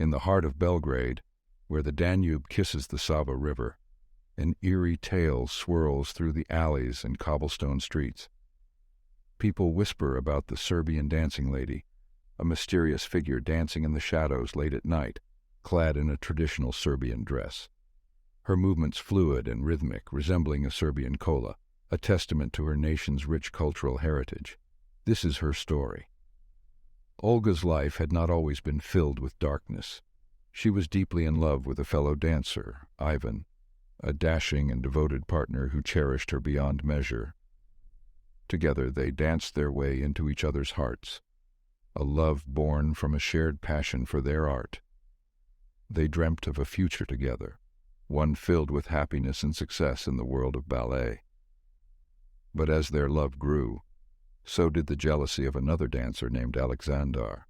In the heart of Belgrade, where the Danube kisses the Sava River, an eerie tale swirls through the alleys and cobblestone streets. People whisper about the Serbian dancing lady, a mysterious figure dancing in the shadows late at night, clad in a traditional Serbian dress. Her movements fluid and rhythmic, resembling a Serbian kola, a testament to her nation's rich cultural heritage. This is her story. Olga's life had not always been filled with darkness. She was deeply in love with a fellow dancer, Ivan, a dashing and devoted partner who cherished her beyond measure. Together they danced their way into each other's hearts, a love born from a shared passion for their art. They dreamt of a future together, one filled with happiness and success in the world of ballet. But as their love grew, so did the jealousy of another dancer named Alexander.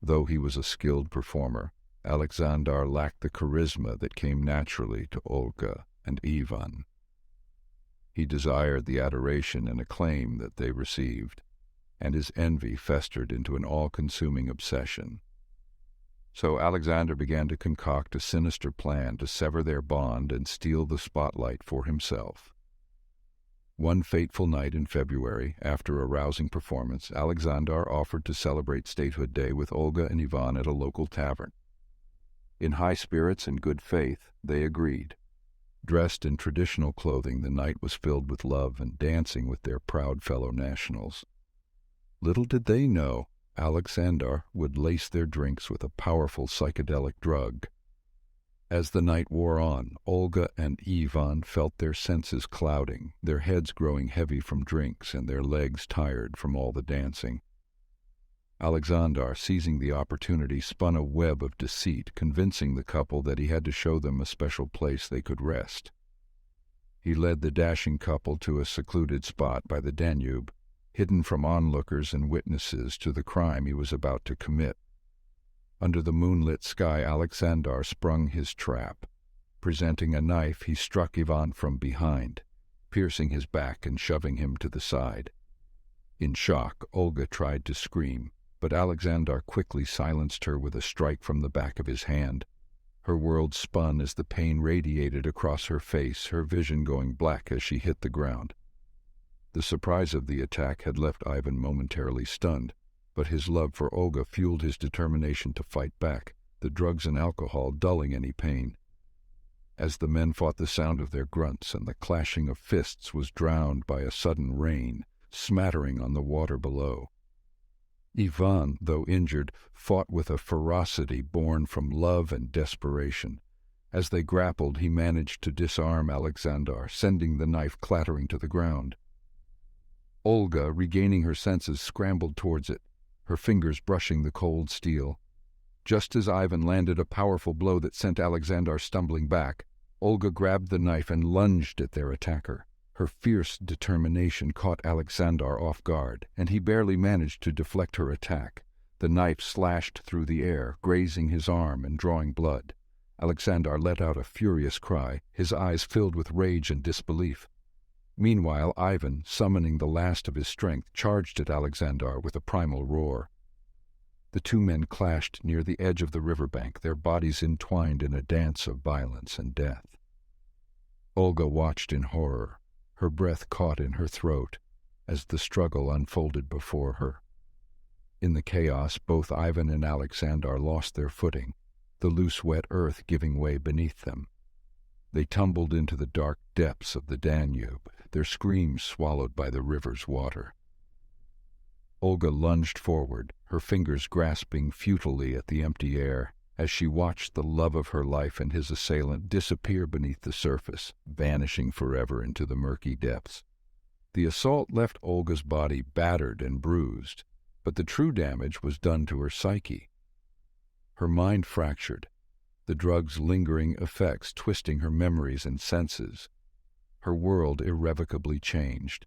Though he was a skilled performer, Alexander lacked the charisma that came naturally to Olga and Ivan. He desired the adoration and acclaim that they received, and his envy festered into an all-consuming obsession. So Alexander began to concoct a sinister plan to sever their bond and steal the spotlight for himself. One fateful night in February, after a rousing performance, Alexander offered to celebrate Statehood Day with Olga and Ivan at a local tavern. In high spirits and good faith, they agreed. Dressed in traditional clothing, the night was filled with love and dancing with their proud fellow nationals. Little did they know, Alexander would lace their drinks with a powerful psychedelic drug. As the night wore on, Olga and Ivan felt their senses clouding, their heads growing heavy from drinks and their legs tired from all the dancing. Alexander, seizing the opportunity, spun a web of deceit, convincing the couple that he had to show them a special place they could rest. He led the dashing couple to a secluded spot by the Danube, hidden from onlookers and witnesses to the crime he was about to commit. Under the moonlit sky, Alexander sprung his trap. Presenting a knife, he struck Ivan from behind, piercing his back and shoving him to the side. In shock, Olga tried to scream, but Alexander quickly silenced her with a strike from the back of his hand. Her world spun as the pain radiated across her face, her vision going black as she hit the ground. The surprise of the attack had left Ivan momentarily stunned, but his love for Olga fueled his determination to fight back, the drugs and alcohol dulling any pain. As the men fought, the sound of their grunts and the clashing of fists was drowned by a sudden rain, smattering on the water below. Ivan, though injured, fought with a ferocity born from love and desperation. As they grappled, he managed to disarm Alexander, sending the knife clattering to the ground. Olga, regaining her senses, scrambled towards it, her fingers brushing the cold steel. Just as Ivan landed a powerful blow that sent Alexander stumbling back, Olga grabbed the knife and lunged at their attacker. Her fierce determination caught Alexander off guard, and he barely managed to deflect her attack. The knife slashed through the air, grazing his arm and drawing blood. Alexander let out a furious cry, his eyes filled with rage and disbelief. Meanwhile, Ivan, summoning the last of his strength, charged at Alexander with a primal roar. The two men clashed near the edge of the riverbank, their bodies entwined in a dance of violence and death. Olga watched in horror, her breath caught in her throat, as the struggle unfolded before her. In the chaos, both Ivan and Alexander lost their footing, the loose, wet earth giving way beneath them. They tumbled into the dark depths of the Danube, their screams swallowed by the river's water. Olga lunged forward, her fingers grasping futilely at the empty air, as she watched the love of her life and his assailant disappear beneath the surface, vanishing forever into the murky depths. The assault left Olga's body battered and bruised, but the true damage was done to her psyche. Her mind fractured, the drug's lingering effects twisting her memories and senses. Her world irrevocably changed.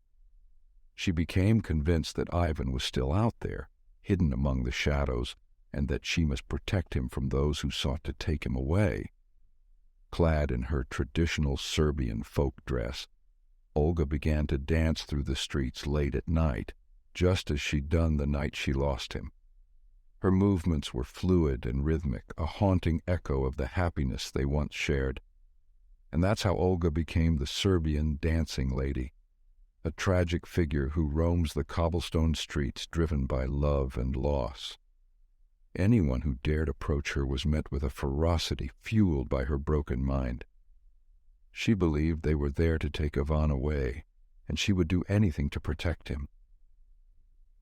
She became convinced that Ivan was still out there, hidden among the shadows, and that she must protect him from those who sought to take him away. Clad in her traditional Serbian folk dress, Olga began to dance through the streets late at night, just as she'd done the night she lost him. Her movements were fluid and rhythmic, a haunting echo of the happiness they once shared. And that's how Olga became the Serbian dancing lady, a tragic figure who roams the cobblestone streets driven by love and loss. Anyone who dared approach her was met with a ferocity fueled by her broken mind. She believed they were there to take Ivan away, and she would do anything to protect him.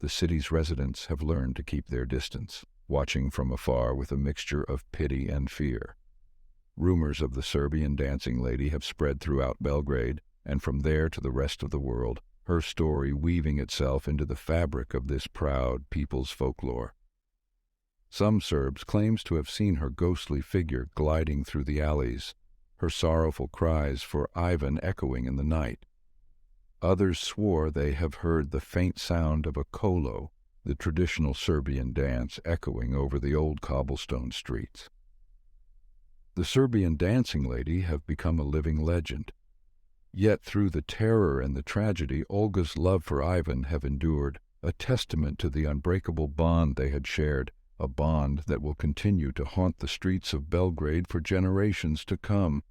The city's residents have learned to keep their distance, watching from afar with a mixture of pity and fear. Rumors of the Serbian dancing lady have spread throughout Belgrade, and from there to the rest of the world, her story weaving itself into the fabric of this proud people's folklore. Some Serbs claims to have seen her ghostly figure gliding through the alleys, her sorrowful cries for Ivan echoing in the night. Others swore they have heard the faint sound of a kolo, the traditional Serbian dance, echoing over the old cobblestone streets. The Serbian dancing lady have become a living legend. Yet through the terror and the tragedy, Olga's love for Ivan have endured, a testament to the unbreakable bond they had shared, a bond that will continue to haunt the streets of Belgrade for generations to come.